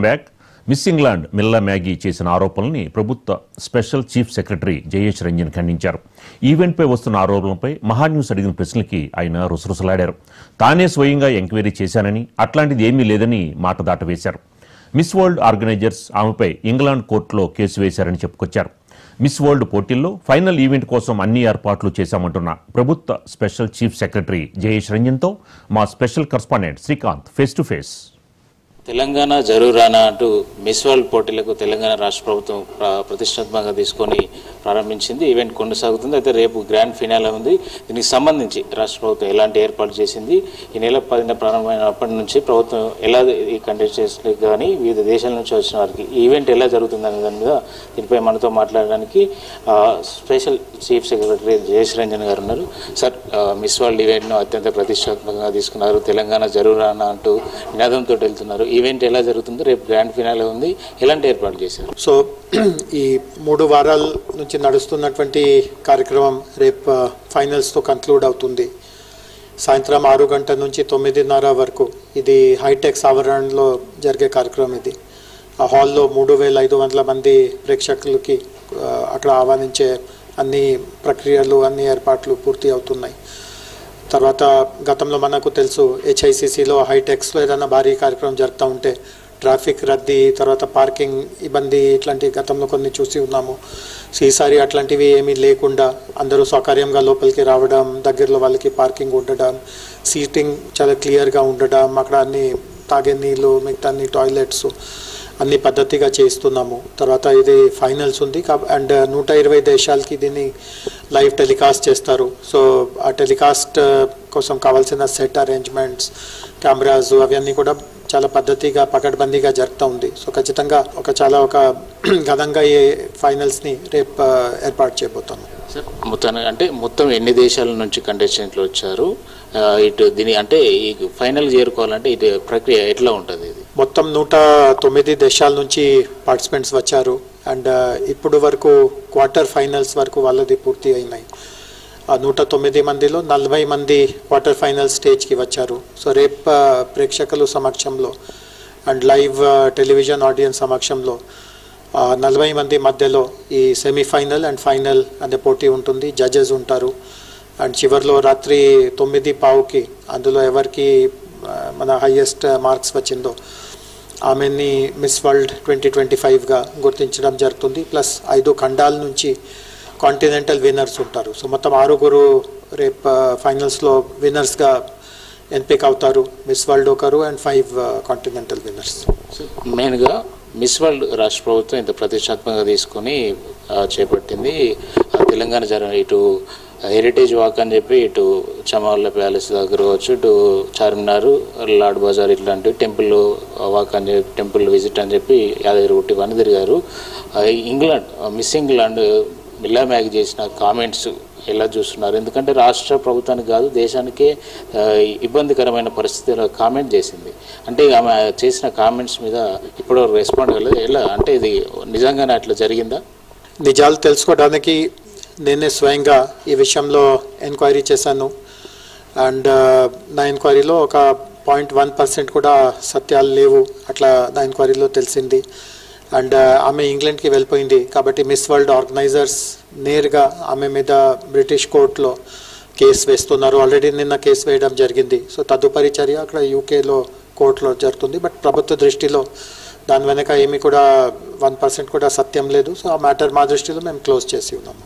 Back miss England మిల్లా Maggi చేసిన ఆరోపణల్ని ప్రభుత్వ special chief secretary Jayesh Ranjan ఖండించారు. ఈవెంట్పై వస్తున్న ఆరోపణలపై మహాన్యూస్ అడిగిన ప్రశ్నలకి ఆయన రుసరుసలాడారు. తానే స్వయంగా ఎంక్వైరీ చేశానని, అట్లాంటిది ఏమీ లేదని మాట దాటవేశారు. మిస్ వరల్డ్ ఆర్గనైజర్స్ ఆమెపై ఇంగ్లాండ్ కోర్టులో కేసు వేశారని చెప్పుకొచ్చారు. మిస్ వరల్డ్ పోటీల్లో ఫైనల్ ఈవెంట్ కోసం అన్ని ఏర్పాట్లు చేశామంటున్న ప్రభుత్వ స్పెషల్ చీఫ్ సెక్రటరీ జయేష్ రంజన్తో మా special correspondent Srikanth face to face. Telangana జరూరానా అంటూ మిస్ వరల్డ్ పోటీలకు తెలంగాణ రాష్ట్ర ప్రభుత్వం ప్రతిష్టాత్మకంగా తీసుకొని ప్రారంభించింది. ఈవెంట్ కొనసాగుతుంది. అయితే రేపు గ్రాండ్ ఫినాలే ఉంది. దీనికి సంబంధించి రాష్ట్ర ప్రభుత్వం ఎలాంటి ఏర్పాట్లు చేసింది, ఈ నెల 10న ప్రారంభమైనప్పటి నుంచి ప్రభుత్వం ఎలా ఈ కంటెస్టెంట్స్కి కానీ వివిధ దేశాల నుంచి వచ్చిన వారికి ఈవెంట్ ఎలా జరుగుతుందనే దాని మీద దీనిపై మనతో మాట్లాడడానికి special chief secretary Jayesh Ranjan గారు ఉన్నారు. సార్, మిస్ వరల్డ్ ఈవెంట్ను అత్యంత ప్రతిష్టాత్మకంగా తీసుకున్నారు. తెలంగాణ జరూరానా అంటూ నినాదంతో వెళ్తున్నారు. ఈవెంట్ ఎలా జరుగుతుందో, రేపు గ్రాండ్ ఫినాలే ఉంది, ఎలాంటి ఏర్పాట్లు చేశారు? సో ఈ 3 వారాల నుంచి నడుస్తున్నటువంటి కార్యక్రమం రేపు ఫైనల్స్తో కంక్లూడ్ అవుతుంది. సాయంత్రం 6 గంటల నుంచి 9:30 వరకు ఇది హైటెక్స్ ఆవరణలో జరిగే కార్యక్రమం. ఇది ఆ హాల్లో 3500 మంది ప్రేక్షకులకి అక్కడ ఆహ్వానించే అన్ని ప్రక్రియలు, అన్ని ఏర్పాట్లు పూర్తి అవుతున్నాయి. తర్వాత గతంలో మనకు తెలుసు, హెచ్ఐసిసిలో హైటెక్స్లో ఏదైనా భారీ కార్యక్రమం జరుగుతూ ఉంటే ట్రాఫిక్ రద్దీ, తర్వాత పార్కింగ్ ఇబ్బంది, ఇట్లాంటి గతంలో కొన్ని చూసి ఉన్నాము. ఈసారి అట్లాంటివి ఏమీ లేకుండా అందరూ సౌకర్యంగా లోపలికి రావడం, దగ్గరలో వాళ్ళకి పార్కింగ్ ఉండడం, సీటింగ్ చాలా క్లియర్గా ఉండడం, అక్కడ అన్ని తాగే నీళ్ళు, మిగతా అన్ని టాయిలెట్స్ అన్ని పద్ధతిగా చేస్తున్నాము. తర్వాత ఇది ఫైనల్స్ ఉంది అండ్ 120 దేశాలకి దీన్ని లైవ్ టెలికాస్ట్ చేస్తారు. సో ఆ టెలికాస్ట్ కోసం కావాల్సిన సెట్ అరేంజ్మెంట్స్, కెమెరాస్ అవన్నీ కూడా చాలా పద్ధతిగా పకడ్బందీగా జరుగుతూ ఉంది. సో ఖచ్చితంగా ఒక ఘనంగా ఈ ఫైనల్స్ని రేపు ఏర్పాటు చేయబోతున్నాం. సార్, మొత్తం ఎన్ని దేశాల నుంచి కంటెస్టెంట్లు వచ్చారు? ఇటు దీని అంటే ఈ ఫైనల్ చేరుకోవాలంటే ఇది ప్రక్రియ ఎట్లా ఉంటుంది? ఇది మొత్తం 109 దేశాల నుంచి పార్టిసిపెంట్స్ వచ్చారు అండ్ ఇప్పుడు వరకు క్వార్టర్ ఫైనల్స్ వరకు వాళ్ళది పూర్తి అయినాయి. ఆ 109 మందిలో 40 మంది క్వార్టర్ ఫైనల్ స్టేజ్కి వచ్చారు. సో రేపు ప్రేక్షకుల సమక్షంలో అండ్ లైవ్ టెలివిజన్ ఆడియన్స్ సమక్షంలో 40 మంది మధ్యలో ఈ సెమీఫైనల్ అండ్ ఫైనల్ అనే పోటీ ఉంటుంది. జడ్జెస్ ఉంటారు అండ్ చివరిలో రాత్రి 9:15కి అందులో ఎవరికి మన హైయెస్ట్ మార్క్స్ వచ్చిందో ఆమెని మిస్ వరల్డ్ 2025గా గుర్తించడం జరుగుతుంది. ప్లస్ 5 ఖండాల నుంచి కాంటినెంటల్ విన్నర్స్ ఉంటారు. సో మొత్తం 6 రేపు ఫైనల్స్లో విన్నర్స్గా ఎంపిక అవుతారు. మిస్ వరల్డ్ ఒకరు అండ్ 5 కాంటినెంటల్ విన్నర్స్. మెయిన్గా మిస్ వరల్డ్ రాష్ట్ర ప్రభుత్వం ఇంత ప్రతిష్టాత్మకంగా తీసుకొని చేపట్టింది. తెలంగాణ ఇటు హెరిటేజ్ వాక్ అని చెప్పి ఇటు చమవల్ల ప్యాలెస్ దగ్గర కావచ్చు, ఇటు చార్మినార్, లాడ్ బజార్ ఇట్లాంటివి టెంపుల్ వాక్ అని చెప్పి, టెంపుల్ విజిట్ అని చెప్పి యాదగిరిగుట్ట ఇవన్నీ తిరిగారు. మిస్ ఇంగ్లాండ్ మిల్లా మ్యాగీ చేసిన కామెంట్స్ ఎలా చూస్తున్నారు? ఎందుకంటే రాష్ట్ర ప్రభుత్వానికి కాదు, దేశానికే ఇబ్బందికరమైన పరిస్థితిలో కామెంట్ చేసింది. అంటే ఆమె చేసిన కామెంట్స్ మీద ఇప్పటివరకు రెస్పాండ్ అవ్వలేదు. ఎలా అంటే ఇది నిజంగానే అట్లా జరిగిందా? నిజాలు తెలుసుకోవడానికి నేనే స్వయంగా ఈ విషయంలో ఎంక్వైరీ చేశాను అండ్ నా ఎంక్వైరీలో ఒక 0.1% కూడా సత్యాలు లేవు, అట్లా నా ఎంక్వైరీలో తెలిసింది. అండ్ ఆమె ఇంగ్లాండ్కి వెళ్ళిపోయింది కాబట్టి మిస్ వరల్డ్ ఆర్గనైజర్స్ నేరుగా ఆమె మీద బ్రిటిష్ కోర్టులో కేసు వేస్తున్నారు. ఆల్రెడీ నిన్న కేసు వేయడం జరిగింది. సో తదుపరి చర్య అక్కడ యూకేలో కోర్టులో జరుగుతుంది. బట్ ప్రభుత్వ దృష్టిలో దాని వెనక ఏమి కూడా 1% కూడా సత్యం లేదు. సో ఆ మ్యాటర్ మా దృష్టిలో మేము క్లోజ్ చేసి ఉన్నాము.